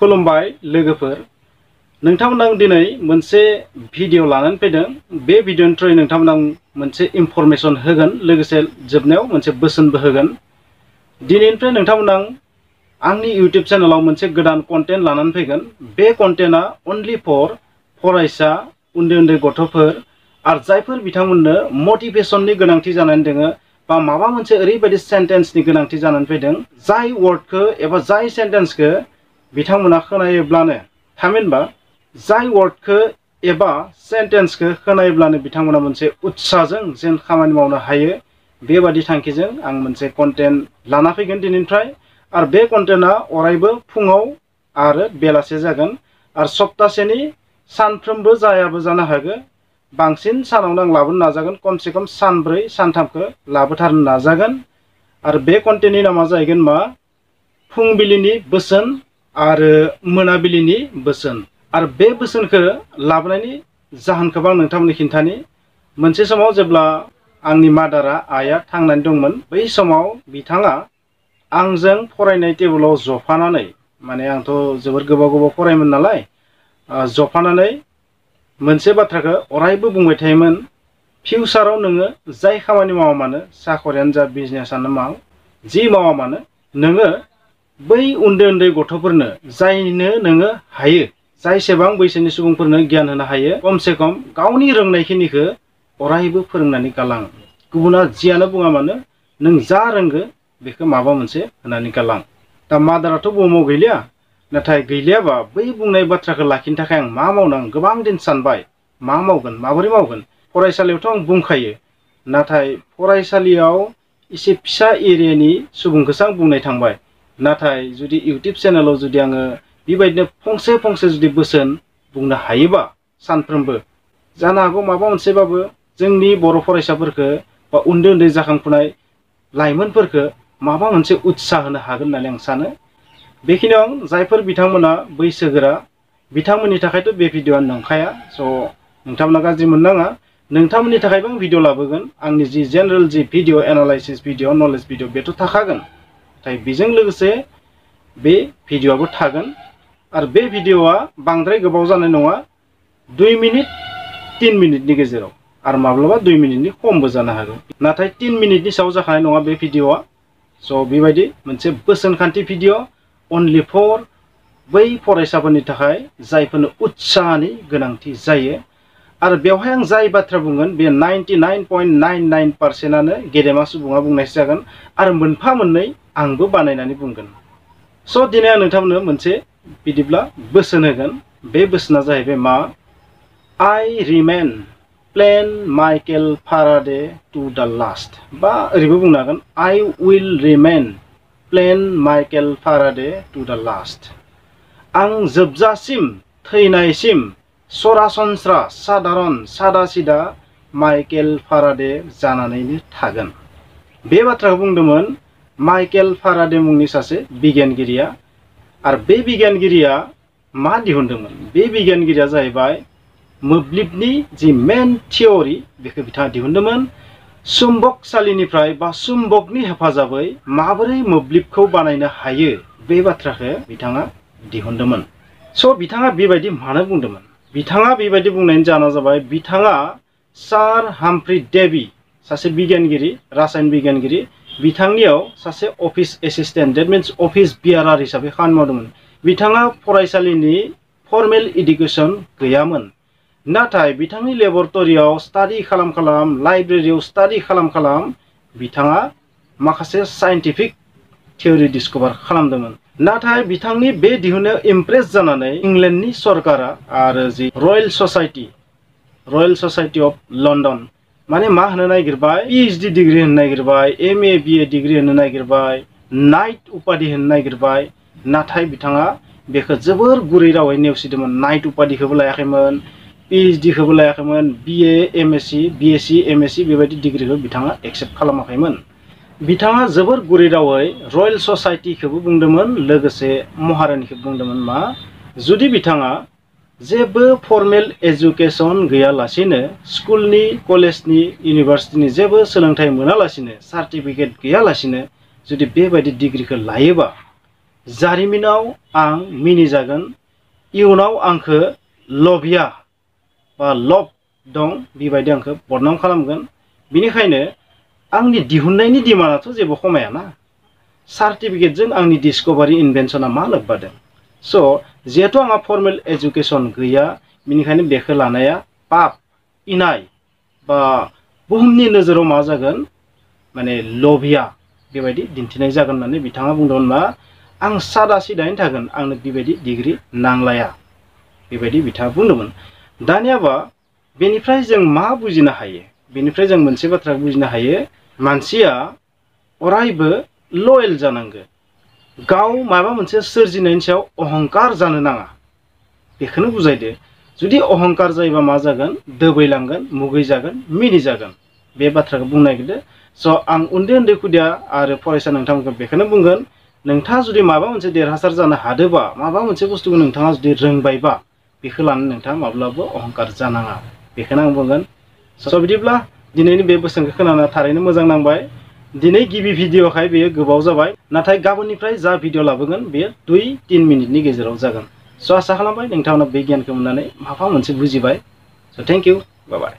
खुलुमबाय लोगोफोर नोंथांमोनां दिनै मोनसे भिडिअ लानानै फैदों बे भिडिअनि थ्रुयै नोंथांमोनां मोनसे इनफरमेशन होगोन लोगोसे जोबनायाव मोनसे बोसोनबो होगोन दिनैनिफ्राय नोंथांमोनां आंनि YouTube चेनेलाव मोनसे गोदान कन्टेन्ट लानानै फैगोन बे कन्टेन्टआ ओनलि फर फरायसा उन्दै गथ'फोर आरो जायफोर बिथांमोननो मोटिवेशननि गोनांथि जानानै दङ बा माबा मोनसे ओरैबायदि सेन्टेन्सनि गोनांथि जानानै फैदों जाय वर्डखौ एबा जाय सेन्टेन्सखौ बिथांमोना खोनायोब्लानो थामहिनबा जाय वर्डखौ एबा सेन्टेन्सखौ खोनायोब्लानो बिथांमोना मोनसे उत्साहजों जेन खामानि मावनो हायो बेबादि थांखिजों आं मोनसे कन्टेन्ट लाना फैगोन दिनैनिफ्राय आरो बे कन्टेन्टआ अरायबो फुङाव आरो बेलासे जागोन आरो सप्तासेनि सानफ्रोमबो जायाबो जानो हागौ बांसिन सानावनो आं लाबोनो नाजागोन खमसे खम सानब्रै सानथामखौ लाबोथारनो नाजागोन आरो बे कन्टेन्टनि नामा जाहैगोन मा फुंबिलिनि बोसोन आरो मोनाबिलिनि बोसोन आरो बे बोसोनखौ लाबोनायनि जाहोनखौ आं नोंथांमोननो खिन्थानि मोनसे समाव जेब्ला आंनि मादारा आइया थांनानै दंमोन बै समाव बिथाङा आंजों फरायनाय टेबोलाव जफानानै माने आंथ' जोबोर गोबाव फरायोमोन नालाय जफानानै मोनसे बाथ्राखौ अरायबो बुंबाय थायोमोन फिउचाराव नोङो जाय खामानि मावा मानो साखरियानो जा बिजनेसानो माव जि मावा मानो नोङो बै उन्दै गथ'फोरनो जायनो नोङो हायो जायसेबां बैसोनि सुबुंफोरनो गियान होनो हायो खमसे खम गावनि रोंनायखिनिखौ अरायबो फोरोंनानै गालां गुबुना जियानो बुङा मानो नों जा रोंगो बेखौ माबा मोनसे होनानै गालां दा मादाराथ' बुहुमाव गैलिया नाथाय गैलियाबा बै बुंनाय बाथ्राखौ लाखिनो थाखाय आं मा मावनां गोबां दिन सानबाय मा मावगोन माबोरै मावगोन फरायसालियावथ' आं बुंखायो नाथाय फरायसालियाव एसे फिसा एरियानि सुबुंखौसो आं बुंनाय थांबाय नाथाय जुदि YouTube चेनेलाव जुदि आङो बेबायदिनो फंसे जुदि बोसोन बुंनो हायोबा सानफ्रोमबो जानो हागौ माबा मोनसेबाबो जोंनि बर' फरायसाफोरखौ बा उन्दै जाखांफुनाय लाइमोनफोरखौ माबा मोनसे उत्साह होनो हागोन होननानै आं सानो बेखिनियाव जायफोर बिथांमोना बैसोगोरा बिथांमोननि थाखायथ' बे भिडिअआ नंखाया स' नोंथांमोना गाज्रि मोननाङा नोंथांमोननि थाखायबो आं भिडिअ लाबोगोन आंनि जि जेनेरेल जि video analysis video knowledge video बेथ' थाखागोन नाथाय बेजों लोगोसे बे भिडिअआबो थागोन आरो बे भिडिअआ बांद्राय गोबाव जानाय नङा 2 मिनिट 3 मिनिटनि गेजेराव आरो माब्लाबा 2 मिनिटनि खमबो जानो हागौ नाथाय 3 मिनिटनि सायाव जाखानाय नङा बे भिडिअआ स' बेबायदि मोनसे बोसोनखान्थि भिडिअ ओनलि फर बै फरायसाफोरनि थाखाय जायफोरनो उत्साहनि गोनांथि जायो आरो बेवहाय आं जाय बाथ्रा बुंगोन बे 99.99%आनो गेदेमा सुबुङा बुंनायसो जागोन आरो मोनफा मोननै आंबो बानायनानै बुंगोन स' दिनै आं नोंथांमोननो मोनसे बिदिब्ला बोसोन होगोन बे बोसोना जाहैबाय मा I remain plain Michael Faraday to the last बा ओरैबो बुंनो हागोन I will remain plain Michael Faraday to the last आं जोबजासिम थैनायसिम सरासनस्रा साधारन सादा सिदा माइकेल फाराडे जानानैनो थागोन बे बाथ्राखौ बुंदोंमोन माइकेल फाराडे मुंनि सासे बिगियानगिरिया आरो बे बिगियानगिरिया मा दिहुनदोंमोन बे बिगियानगिरिया जाहैबाय मोब्लिबनि जि मेन थियरि बेखौ बिथाङा दिहुनदोंमोन चुम्बकसालिनिफ्राय बा चुम्बकनि हेफाजाबै माबोरै मोब्लिबखौ बानायनो हायो बे बाथ्राखौ बिथाङा दिहुनदोंमोन स' बिथाङा बेबायदि मानो बुंदोंमोन बिथाङा बेबायदि बुंनायनि जाहोना जाबाय बिथाङा सार हाम्फ्रि डेभि सासे बिगियानगिरि रासायन बिगियानगिरि बिथांनियाव सासे office assistant that means office बियारार हिसाबै खामानि मावदोंमोन बिथाङा फरायसालिनि फर्मेल इडुकेसन गैयामोन नाथाय बिथांनि लेबरेटरियाव स्टाडि खालाम लाइब्रेरियाव स्टाडि खालाम बिथाङा माखासे साइन्टिफिक थियरि डिस्कभार खालामदोंमोन नाथाय बिथांनि बे दिहुननायाव इमप्रेस जानानै इंलेन्डनि सरकारा आरो जि रयेल ससाइटि अफ लन्डन माने मा होनो नागिरबाय PhD डिग्री होनो नागिरबाय MA BA डिग्री होनो नागिरबाय नाइट उपाधि होनो नागिरबाय नाथाय बिथाङा बेखौ जोबोर गुरै रावै नेवसिदोंमोन नाइट उपाधिखौबो लायाखैमोन PhD खौबो लायाखैमोन BA MSc BSc MSc बेबायदि डिग्रीखौ बिथाङा एक्सेप्ट खालामाखैमोन बिथाङा जोबोर गुरै रावै रयेल ससाइटिखौबो बुंदोंमोन लोगोसे महारानिखौ बुंदोंमोन मा जुदि बिथाङा जेबो फर्मेल एजुकेशन गैयालासिनो स्कुलनि कलेजनि इउनिभार्सिटिनि जेबो सोलोंथाइ मोनालासिनो सार्टिफिकेट गैयालासिनो जुदि बेबायदि डिग्रीखौ लायोबा जारिमिनाव आं मिनिजागोन इयुनाव आंखो लभिया बा लब दं बेबायदि आंखो बदनाम खालामगोन बेनिखायनो आंनि दिहुननायनि डिमान्डआथ' जेबो खमायाना सार्टिफिकेटजों आंनि डिस्कभारि इनभेन्सना मा लोब्बा दं स' जिहेतु आंहा फर्मेल एजुकेसन गैया बेनिखायनो बेखौ लानाया पाप इनाय बा बुहुमनि नोजोराव मा जागोन माने लभिया बेबायदि दिन्थिनाय जागोन होननानै बिथाङा बुंदोंमोन मा आं सादा सिदायैनो थागोन आंनो बेबायदि डिग्री नांलाया बेबायदि बिथाङा बुंदोंमोन दानियाबा बेनिफ्राय जों मा बुजिनो हायो बेनिफ्राय जों मोनसे बाथ्रा बुजिनो हायो मानसिया अरायबो लयेल जानांगौ गाव माबा मोनसे सोरजिनायनि सायाव अहंकार जानो नाङा बेखौनो बुजायदो जुदि अहंकार जायोबा मा जागोन दोबैलांगोन मुगै जागोन मिनि जागोन बे बाथ्राखौ बुंनो नागिरदो स' आं उन्दै उन्दै खुदिया आरो फरायसा नोंथांमोनखौ बेखौनो बुंगोन नोंथाङा जुदि माबा मोनसे देरहासार जानो हादोबा माबा मोनसे बुस्थुखौ नोंथाङा जुदि रोंबायबा बेखौ लानानै नोंथाङा माब्लाबा अहंकार जानाङा बेखौनो आं बुंगोन स' बिदिब्ला दिनैनि बे बोसोनखौ खोनाना थारैनो मोजां नांबाय दिनै गिबि भिडिअखाय बेयो गोबाव जाबाय नाथाय गाबोननिफ्राय जा भिडिअ लाबोगोन बेयो 2-3 मिनिटनि गेजेराव जागोन स' आसा खालामबाय नोंथांमोना बे गियानखौ मोननानै माबा मोनसे बुजिबाय स' थेंक इउ बाय बाय